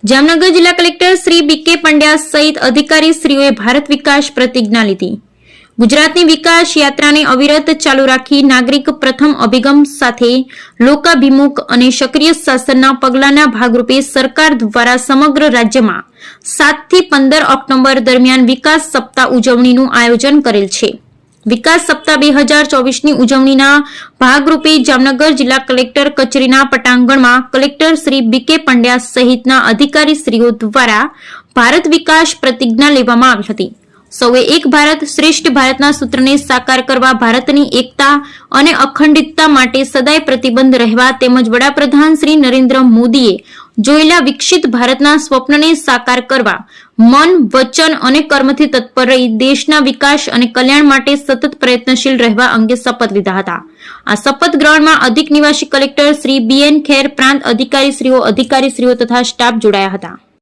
જામનગર જિલ્લા કલેક્ટર શ્રી બીકે પંડ્યા સહિત અધિકારીશ્રીઓએ ભારત વિકાસ પ્રતિજ્ઞા લીધી. ગુજરાતની વિકાસ યાત્રાને અવિરત ચાલુ રાખી નાગરિક પ્રથમ અભિગમ સાથે લોકાભિમુખ અને સક્રિય શાસનના પગલાંના ભાગરૂપે સરકાર દ્વારા સમગ્ર રાજ્યમાં 7 થી 15 ઓક્ટોબર દરમિયાન વિકાસ સપ્તાહ ઉજવણીનું આયોજન કરેલ છે. વિકાસ સપ્તાહ 2024ની ઉજવણીના ભાગરૂપે જામનગર જિલ્લા કલેક્ટર કચેરીના પટાંગણમાં કલેક્ટર શ્રી બીકે પંડ્યા સહિતના અધિકારીશ્રીઓ દ્વારા ભારત વિકાસ પ્રતિજ્ઞા લેવામાં આવી હતી. સૌએ એક ભારત શ્રેષ્ઠ ભારતના સૂત્રને સાકાર કરવા, ભારતની એકતા અને અખંડિતતા માટે સદાય પ્રતિબદ્ધ રહેવા તેમજ વડાપ્રધાન શ્રી નરેન્દ્ર મોદીએ જોયેલા વિકસિત ભારતના સ્વપ્નને સાકાર કરવા મન, વચન અને કર્મથી તત્પર રહી દેશના વિકાસ અને કલ્યાણ માટે સતત પ્રયત્નશીલ રહેવા અંગે શપથ લીધા હતા. આ શપથ ગ્રહણમાં અધિક નિવાસી કલેક્ટર શ્રી BN ખેર, પ્રાંત અધિકારીશ્રીઓ તથા સ્ટાફ જોડાયા હતા.